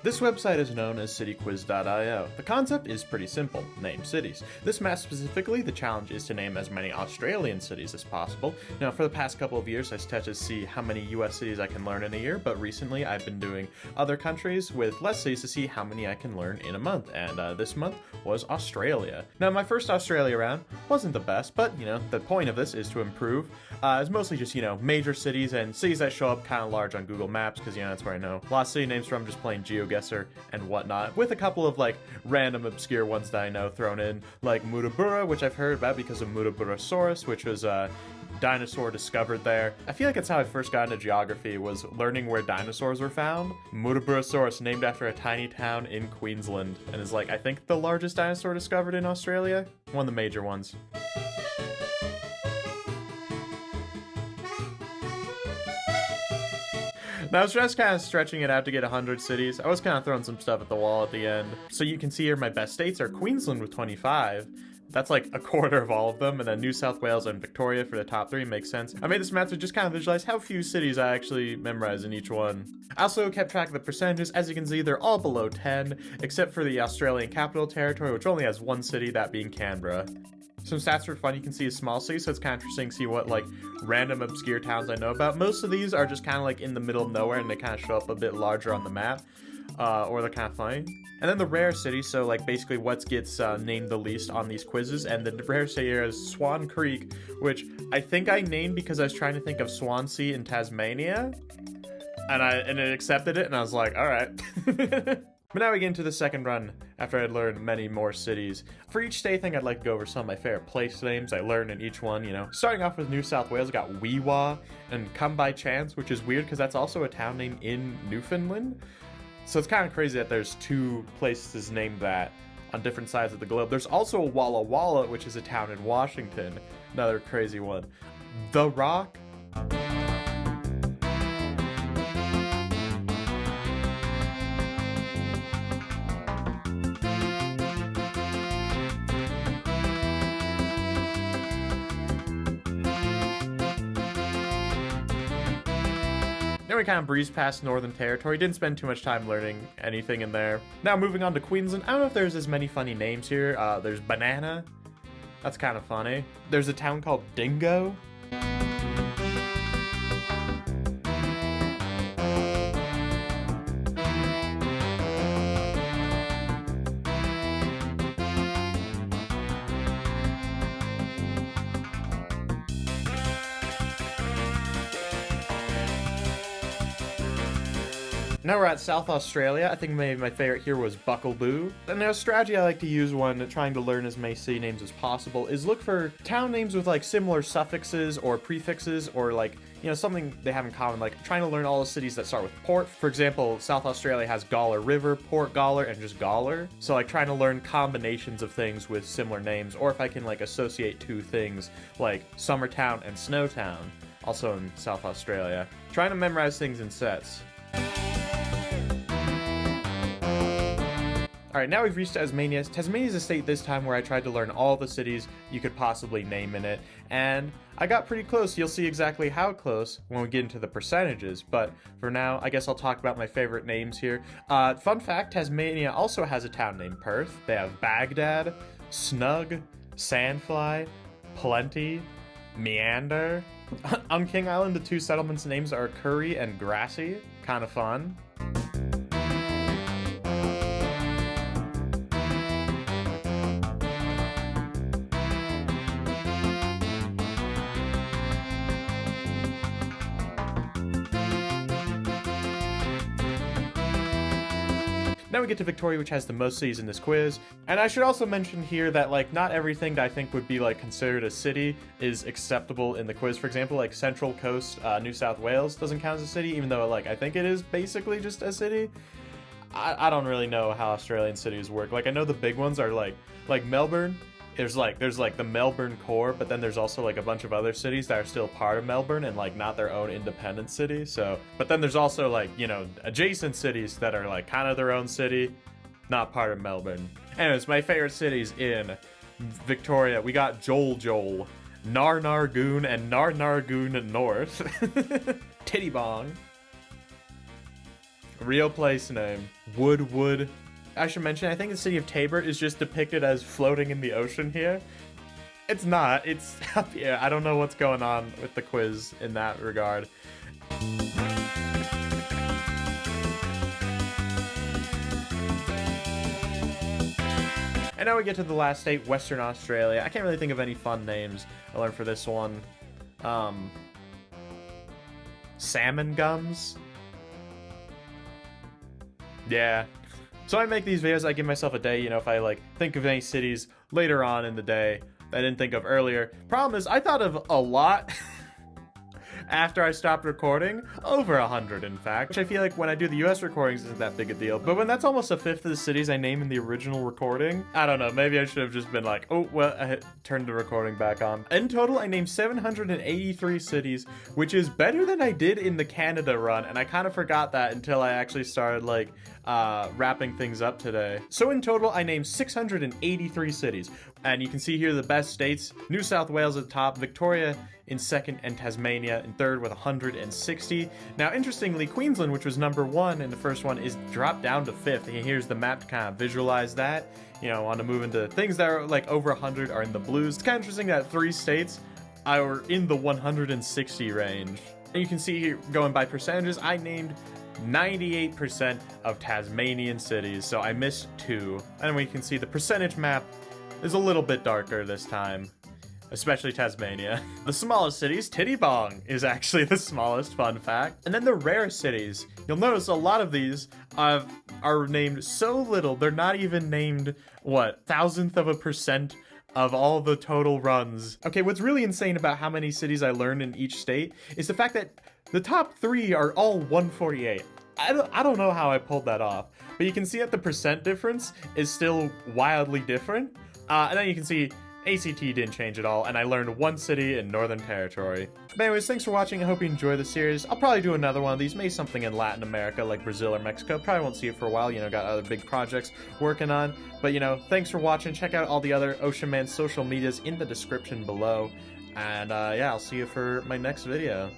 This website is known as cityquiz.io. The concept is pretty simple: name cities. This map specifically, the challenge is to name as many Australian cities as possible. Now, for the past couple of years, I tested to see how many US cities I can learn in a year, but recently I've been doing other countries with less cities to see how many I can learn in a month, and this month was Australia. Now, my first Australia round wasn't the best, but, the point of this is to improve. It's mostly just, major cities and cities that show up kind of large on Google Maps, because, that's where I know a lot of city names from, just playing GeoGuessr and whatnot, with a couple of random obscure ones that I know thrown in, like Mutabura, which I've heard about because of Mutaburasaurus, which was a dinosaur discovered there. I feel like it's how I first got into geography, was learning where dinosaurs were found. Mutaburasaurus, named after a tiny town in Queensland, and is I think the largest dinosaur discovered in Australia, one of the major ones. Now, I was just kind of stretching it out to get 100 cities. I was kind of throwing some stuff at the wall at the end. So you can see here my best states are Queensland with 25. That's like a quarter of all of them, and then New South Wales and Victoria for the top 3. Makes sense. I made this map to just kind of visualize how few cities I actually memorize in each one. I also kept track of the percentages. As you can see, they're all below 10, except for the Australian Capital Territory, which only has one city, that being Canberra. Some stats for fun: you can see a small city, so it's kind of interesting to see what random obscure towns I know about. Most of these are just kind of in the middle of nowhere, and they kind of show up a bit larger on the map, or they're kind of funny. And then the rare city, so basically what gets named the least on these quizzes, and the rare city here is Swan Creek, which I think I named because I was trying to think of Swansea in Tasmania, and it accepted it, and I was like, all right. But now we get into the second run, after I'd learned many more cities. For each state thing, I'd like to go over some of my favorite place names I learned in each one, Starting off with New South Wales, I got Weewa and Come By Chance, which is weird because that's also a town name in Newfoundland. So it's kind of crazy that there's two places named that on different sides of the globe. There's also Walla Walla, which is a town in Washington. Another crazy one. The Rock. Then we kind of breezed past Northern Territory, didn't spend too much time learning anything in there. Now moving on to Queensland, I don't know if there's as many funny names here. There's Banana, that's kind of funny. There's a town called Dingo. Now we're at South Australia. I think maybe my favorite here was Buckalboo. And a strategy I like to use when trying to learn as many city names as possible is look for town names with similar suffixes or prefixes, or something they have in common, trying to learn all the cities that start with port. For example, South Australia has Gawler River, Port Gawler, and just Gawler. So trying to learn combinations of things with similar names, or if I can associate two things like Summertown and Snowtown, also in South Australia. Trying to memorize things in sets. Alright, now we've reached Tasmania. Tasmania is a state this time where I tried to learn all the cities you could possibly name in it, and I got pretty close. You'll see exactly how close when we get into the percentages, but for now, I guess I'll talk about my favorite names here. Fun fact, Tasmania also has a town named Perth. They have Baghdad, Snug, Sandfly, Plenty, Meander. On King Island, the two settlements' names are Curry and Grassy. Kind of fun. Now we get to Victoria, which has the most cities in this quiz. And I should also mention here that not everything that I think would be considered a city is acceptable in the quiz. For example, Central Coast, New South Wales doesn't count as a city, even though I think it is basically just a city. I don't really know how Australian cities work. I know the big ones are like Melbourne. There's the Melbourne core, but then there's also a bunch of other cities that are still part of Melbourne and not their own independent city. So, but then there's also adjacent cities that are kind of their own city, not part of Melbourne. Anyways, my favorite cities in Victoria, we got Joel, Narnargoon, and Narnargoon North, Tittybong, Real place name. Woodwood. I should mention, I think the city of Tabor is just depicted as floating in the ocean here. It's not. It's up here. I don't know what's going on with the quiz in that regard. And now we get to the last state, Western Australia. I can't really think of any fun names I learned for this one. Salmon gums? Yeah. So I make these videos, I give myself a day, you know, if I like think of any cities later on in the day that I didn't think of earlier. Problem is, I thought of a lot after I stopped recording, over 100 in fact, which I feel like when I do the US recordings isn't that big a deal, but when that's almost a fifth of the cities I name in the original recording, I don't know, maybe I should have just been like, oh, well, I turned the recording back on. In total, I named 783 cities, which is better than I did in the Canada run, and I kind of forgot that until I actually started like wrapping things up today. So in total, I named 683 cities, and you can see here the best states: New South Wales at the top, Victoria in second, and Tasmania in third with 160. Now, interestingly, Queensland, which was number one in the first one, is dropped down to fifth. And here's the map to kind of visualize that. You know, want to move into things that are like over 100 are in the blues. It's kind of interesting that 3 states are in the 160 range. And you can see here, going by percentages, I named 98% of Tasmanian cities, so I missed 2. And we can see the percentage map is a little bit darker this time, especially Tasmania. The smallest cities, Tittybong is actually the smallest, fun fact. And then the rare cities, you'll notice a lot of these are named so little, they're not even named, what, 1,000% of all the total runs. Okay, what's really insane about how many cities I learned in each state is the fact that the top 3 are all 148. I don't know how I pulled that off, but you can see that the percent difference is still wildly different. And then you can see ACT didn't change at all, and I learned 1 city in Northern Territory. But anyways, thanks for watching. I hope you enjoyed the series. I'll probably do another one of these, maybe something in Latin America, like Brazil or Mexico. Probably won't see it for a while, you know, got other big projects working on. But, you know, thanks for watching. Check out all the other Ocean Man social medias in the description below. And, yeah, I'll see you for my next video.